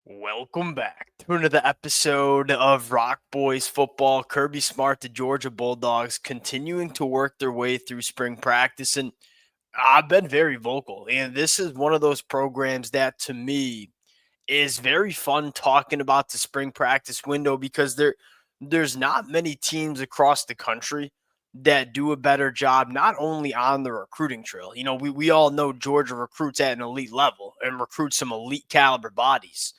Welcome back to another episode of Rock Boys Football. Kirby Smart, the Georgia Bulldogs, continuing to work their way through spring practice. And I've been very vocal. And this is one of those programs that, to me, is very fun talking about the spring practice window because there's not many teams across the country that do a better job not only on the recruiting trail. We all know Georgia recruits at an elite level and recruits some elite caliber bodies.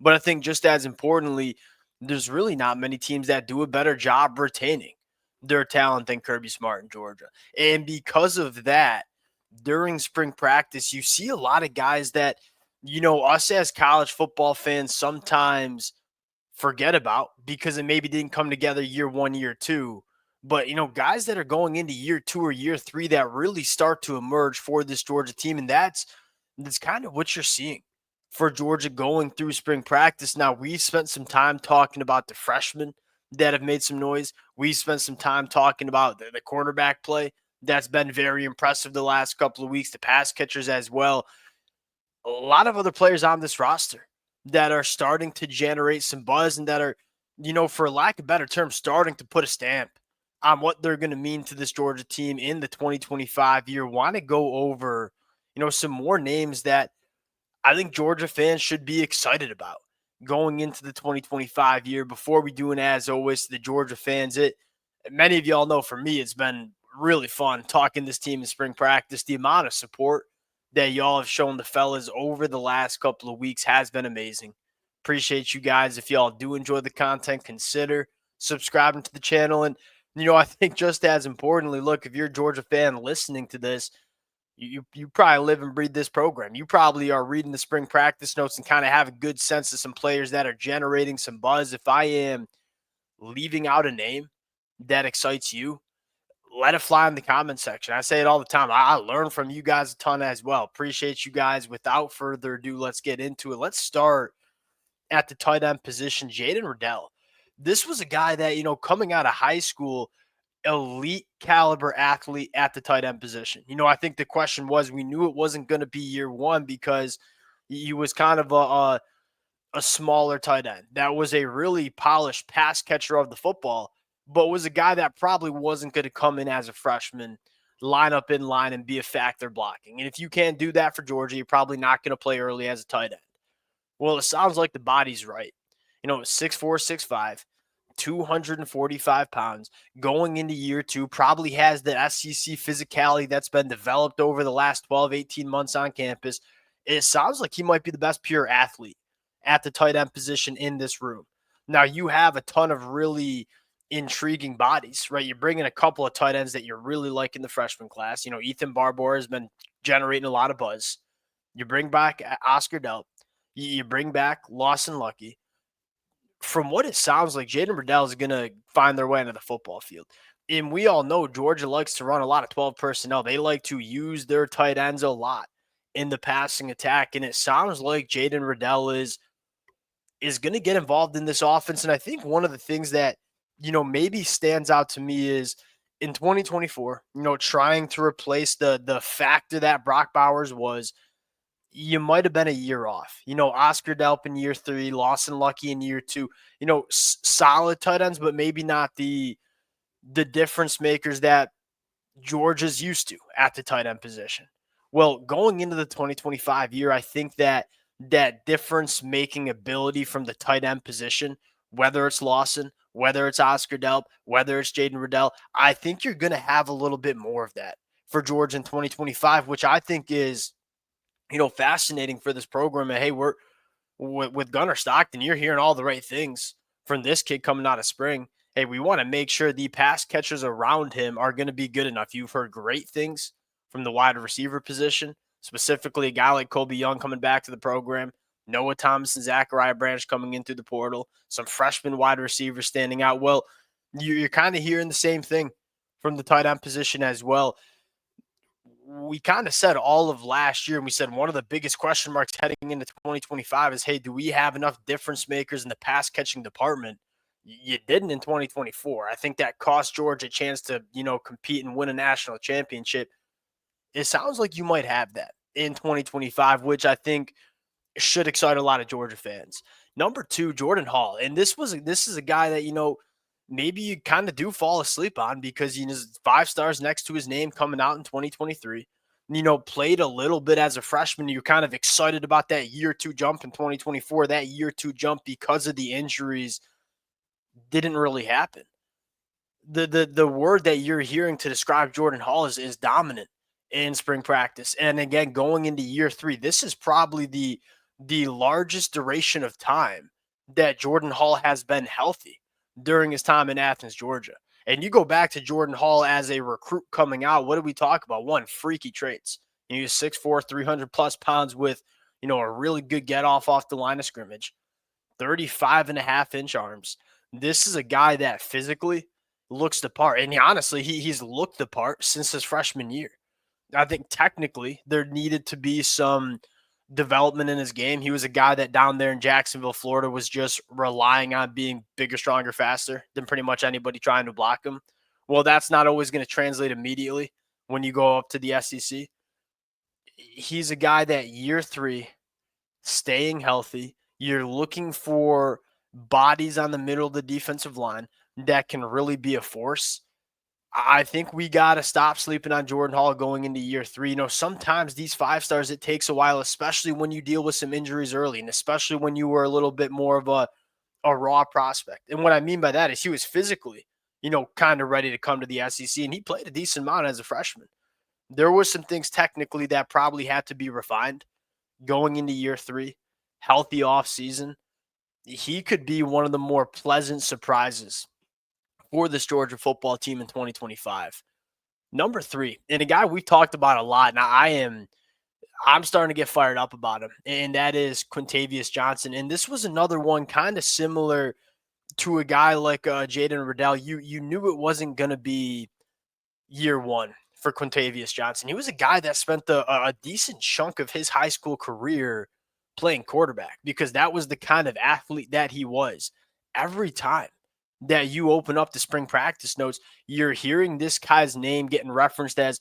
But I think just as importantly, there's really not many teams that do a better job retaining their talent than Kirby Smart in Georgia. And because of that, during spring practice, you see a lot of guys that, us as college football fans sometimes forget about because it maybe didn't come together year one, year two. But, guys that are going into year two or year three that really start to emerge for this Georgia team. And that's kind of what you're seeing for Georgia going through spring practice. Now, we spent some time talking about the freshmen that have made some noise. We spent some time talking about the cornerback play that's been very impressive the last couple of weeks, the pass catchers as well. A lot of other players on this roster that are starting to generate some buzz and that are, for lack of better term, starting to put a stamp on what they're going to mean to this Georgia team in the 2025 year. Want to go over, some more names that I think Georgia fans should be excited about going into the 2025 year. Before we do, and as always, to the Georgia fans, many of y'all know for me, it's been really fun talking this team in spring practice. The amount of support that y'all have shown the fellas over the last couple of weeks has been amazing. Appreciate you guys. If y'all do enjoy the content, consider subscribing to the channel. And, I think just as importantly, look, if you're a Georgia fan listening to this, you probably live and breathe this program. You probably are reading the spring practice notes and kind of have a good sense of some players that are generating some buzz. If I am leaving out a name that excites you, let it fly in the comment section. I say it all the time. I learn from you guys a ton as well. Appreciate you guys. Without further ado, let's get into it. Let's start at the tight end position. Jaden Riddell. This was a guy that, coming out of high school, elite caliber athlete at the tight end position. I think the question was, we knew it wasn't going to be year one because he was kind of a smaller tight end. That was a really polished pass catcher of the football, but was a guy that probably wasn't going to come in as a freshman, line up in line and be a factor blocking. And if you can't do that for Georgia, you're probably not going to play early as a tight end. Well, it sounds like the body's right. 6'4", 6'5", 245 pounds, going into year two, probably has the SEC physicality that's been developed over the last 12, 18 months on campus. It sounds like he might be the best pure athlete at the tight end position in this room. Now, you have a ton of really intriguing bodies, right? You're bringing a couple of tight ends that you really like in the freshman class. Ethan Barbour has been generating a lot of buzz. You bring back Oscar Delp. You bring back Lawson Lucky. From what it sounds like, Jaden Riddell is going to find their way into the football field. And we all know Georgia likes to run a lot of 12 personnel. They like to use their tight ends a lot in the passing attack. And it sounds like Jaden Riddell is going to get involved in this offense. And I think one of the things that, maybe stands out to me is in 2024, trying to replace the factor that Brock Bowers was, you might have been a year off. Oscar Delp in year three, Lawson Lucky in year two, solid tight ends, but maybe not the difference makers that Georgia's used to at the tight end position. Well, going into the 2025 year, I think that difference making ability from the tight end position, whether it's Lawson, whether it's Oscar Delp, whether it's Jaden Riddell, I think you're going to have a little bit more of that for Georgia in 2025, which I think is fascinating for this program. And hey, we're with Gunnar Stockton, you're hearing all the right things from this kid coming out of spring. Hey, we want to make sure the pass catchers around him are going to be good enough. You've heard great things from the wide receiver position, specifically a guy like Colby Young coming back to the program, Noah Thomas and Zachariah Branch coming in through the portal, some freshman wide receivers standing out. Well, you're kind of hearing the same thing from the tight end position as well. We kind of said all of last year, and we said one of the biggest question marks heading into 2025 is, hey, do we have enough difference makers in the pass catching department? You didn't in 2024. I think that cost Georgia a chance to, compete and win a national championship. It sounds like you might have that in 2025, which I think should excite a lot of Georgia fans. Number two, Jordan Hall, and this is a guy that maybe you kind of do fall asleep on because five stars next to his name coming out in 2023. Played a little bit as a freshman. You're kind of excited about that year two jump in 2024. That year two jump because of the injuries didn't really happen. The word that you're hearing to describe Jordan Hall is dominant in spring practice. And again, going into year three, this is probably the largest duration of time that Jordan Hall has been healthy during his time in Athens, Georgia. And you go back to Jordan Hall as a recruit coming out, what did we talk about? One, freaky traits. He was 6'4", 300 plus pounds with, a really good get off the line of scrimmage, 35.5-inch arms. This is a guy that physically looks the part. And honestly, he's looked the part since his freshman year. I think technically there needed to be some development in his game. He was a guy that down there in Jacksonville, Florida, was just relying on being bigger, stronger, faster than pretty much anybody trying to block him. Well, that's not always going to translate immediately when you go up to the SEC. He's a guy that year three, staying healthy, you're looking for bodies on the middle of the defensive line that can really be a force. I think we got to stop sleeping on Jordan Hall going into year three. Sometimes these five stars, it takes a while, especially when you deal with some injuries early, and especially when you were a little bit more of a raw prospect. And what I mean by that is he was physically, kind of ready to come to the SEC, and he played a decent amount as a freshman. There were some things technically that probably had to be refined going into year three, healthy off season. He could be one of the more pleasant surprises for this Georgia football team in 2025. Number three, and a guy we've talked about a lot, and I'm starting to get fired up about him, and that is Quintavious Johnson. And this was another one kind of similar to a guy like Jaden Riddell. You knew it wasn't going to be year one for Quintavious Johnson. He was a guy that spent a decent chunk of his high school career playing quarterback because that was the kind of athlete that he was. Every time that you open up the spring practice notes, you're hearing this guy's name getting referenced as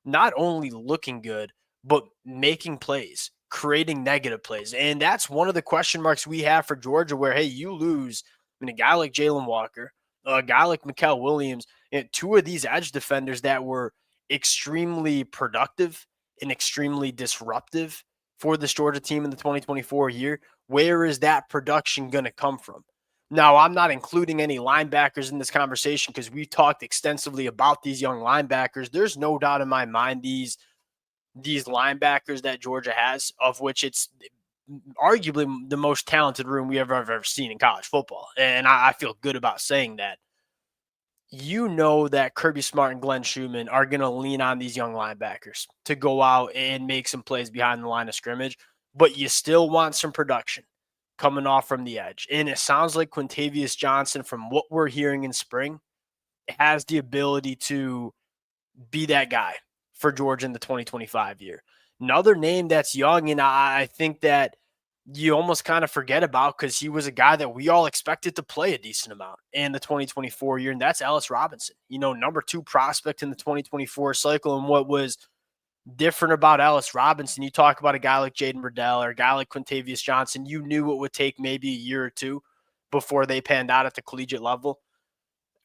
not only looking good, but making plays, creating negative plays. And that's one of the question marks we have for Georgia where, hey, you lose. A guy like Jalen Walker, a guy like Mikael Williams, and two of these edge defenders that were extremely productive and extremely disruptive for this Georgia team in the 2024 year. Where is that production going to come from? Now, I'm not including any linebackers in this conversation because we've talked extensively about these young linebackers. There's no doubt in my mind these linebackers that Georgia has, of which it's arguably the most talented room we have ever seen in college football. And I feel good about saying that. That Kirby Smart and Glenn Schumann are going to lean on these young linebackers to go out and make some plays behind the line of scrimmage, but you still want some production coming off from the edge. And it sounds like Quintavious Johnson, from what we're hearing in spring, has the ability to be that guy for Georgia in the 2025 year. Another name that's young, and I think that you almost kind of forget about because he was a guy that we all expected to play a decent amount in the 2024 year, and that's Ellis Robinson. Number two prospect in the 2024 cycle. And what was different about Ellis Robinson, you talk about a guy like Jaden Riddell or a guy like Quintavious Johnson, you knew it would take maybe a year or two before they panned out at the collegiate level.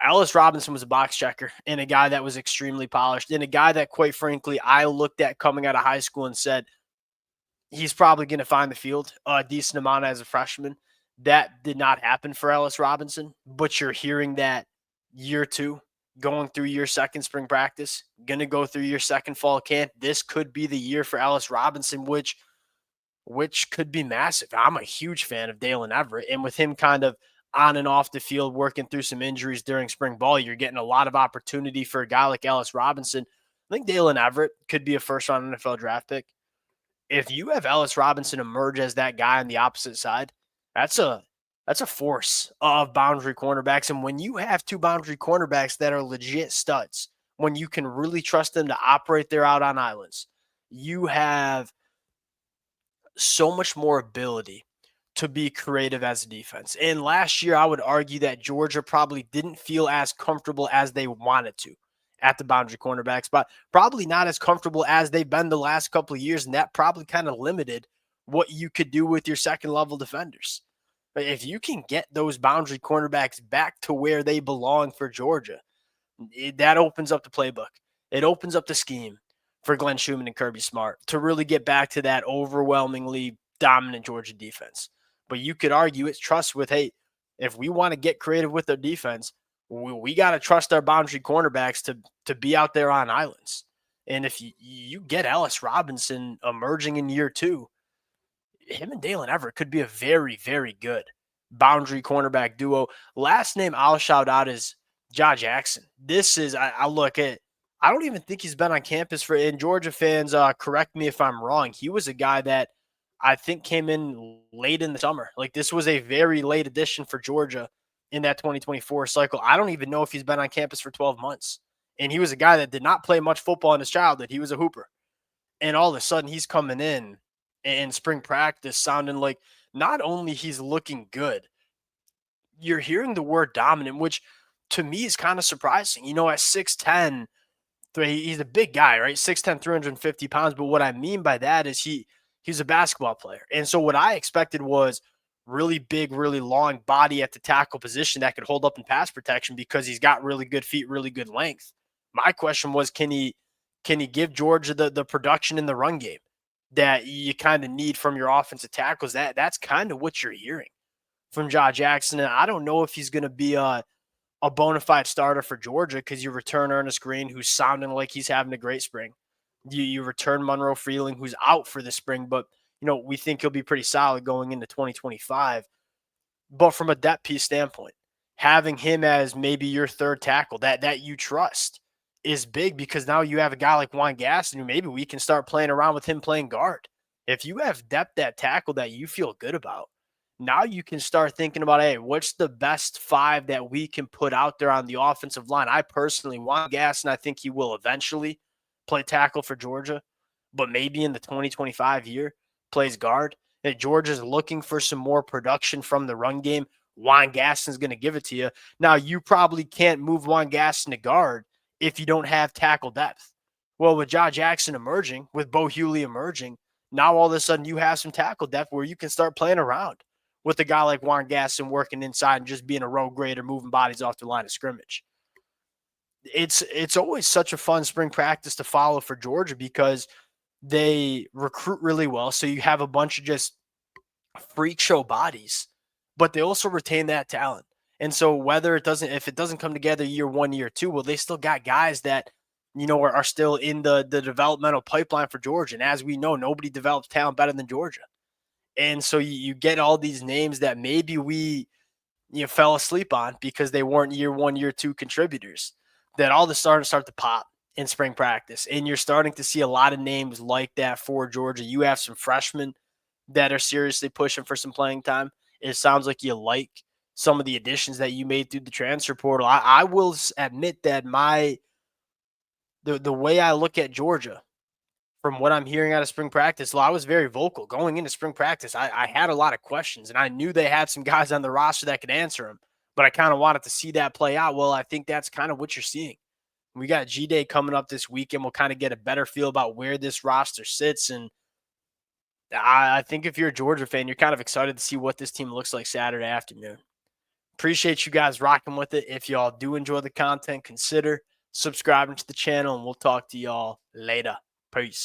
Ellis Robinson was a box checker and a guy that was extremely polished and a guy that, quite frankly, I looked at coming out of high school and said, he's probably going to find the field a decent amount as a freshman. That did not happen for Ellis Robinson, but you're hearing that year two, going through your second spring practice, going to go through your second fall camp. This could be the year for Ellis Robinson, which could be massive. I'm a huge fan of Dalen Everett, and with him kind of on and off the field working through some injuries during spring ball, you're getting a lot of opportunity for a guy like Ellis Robinson. I think Dalen Everett could be a first-round NFL draft pick. If you have Ellis Robinson emerge as that guy on the opposite side, that's a force of boundary cornerbacks. And when you have two boundary cornerbacks that are legit studs, when you can really trust them to operate there out on islands, you have so much more ability to be creative as a defense. And last year, I would argue that Georgia probably didn't feel as comfortable as they wanted to at the boundary cornerback spot. Probably not as comfortable as they've been the last couple of years, and that probably kind of limited what you could do with your second level defenders. But if you can get those boundary cornerbacks back to where they belong for Georgia, that opens up the playbook. It opens up the scheme for Glenn Schumann and Kirby Smart to really get back to that overwhelmingly dominant Georgia defense. But you could argue it's trust with, hey, if we want to get creative with their defense, we got to trust our boundary cornerbacks to be out there on islands. And if you get Ellis Robinson emerging in year 2, him and Dalen Everett could be a very, very good boundary cornerback duo. Last name I'll shout out is Ja Jackson. This is, I look at, I don't even think he's been on campus for, and Georgia fans, correct me if I'm wrong. He was a guy that I think came in late in the summer. Like, this was a very late addition for Georgia in that 2024 cycle. I don't even know if he's been on campus for 12 months. And he was a guy that did not play much football in his childhood. He was a hooper. And all of a sudden he's coming in spring practice sounding like not only he's looking good, you're hearing the word dominant, which to me is kind of surprising. At 6'10", he's a big guy, right? 6'10", 350 pounds. But what I mean by that is he's a basketball player. And so what I expected was really big, really long body at the tackle position that could hold up in pass protection because he's got really good feet, really good length. My question was, can he give Georgia the production in the run game that you kind of need from your offensive tackles? That's kind of what you're hearing from Ja Jackson. And I don't know if he's going to be a bona fide starter for Georgia because you return Ernest Green, who's sounding like he's having a great spring. You return Monroe Freeling, who's out for the spring, but we think he'll be pretty solid going into 2025. But from a depth piece standpoint, having him as maybe your third tackle that you trust is big because now you have a guy like Juan Gaston who maybe we can start playing around with him playing guard. If you have depth at tackle that you feel good about, now you can start thinking about, hey, what's the best 5 that we can put out there on the offensive line? I personally want Gaston. I think he will eventually play tackle for Georgia, but maybe in the 2025 year plays guard. That Georgia's looking for some more production from the run game. Juan Gaston's going to give it to you. Now, you probably can't move Juan Gaston to guard if you don't have tackle depth. Well, with Ja Jackson emerging, with Bo Hughley emerging, now all of a sudden you have some tackle depth where you can start playing around with a guy like Juan Gaston working inside and just being a road grader, moving bodies off the line of scrimmage. It's always such a fun spring practice to follow for Georgia because they recruit really well. So you have a bunch of just freak show bodies, but they also retain that talent. And so if it doesn't come together year 1, year 2, well, they still got guys that, are still in the developmental pipeline for Georgia. And as we know, nobody develops talent better than Georgia. And so you get all these names that maybe we fell asleep on because they weren't year 1, year 2 contributors, that all of a sudden start to pop in spring practice. And you're starting to see a lot of names like that for Georgia. You have some freshmen that are seriously pushing for some playing time. It sounds like you like some of the additions that you made through the transfer portal. I will admit that the way I look at Georgia, from what I'm hearing out of spring practice, I was very vocal going into spring practice. I had a lot of questions, and I knew they had some guys on the roster that could answer them, but I kind of wanted to see that play out. Well, I think that's kind of what you're seeing. We got G-Day coming up this weekend. We'll kind of get a better feel about where this roster sits. And I think if you're a Georgia fan, you're kind of excited to see what this team looks like Saturday afternoon. Appreciate you guys rocking with it. If y'all do enjoy the content, consider subscribing to the channel, and we'll talk to y'all later. Peace.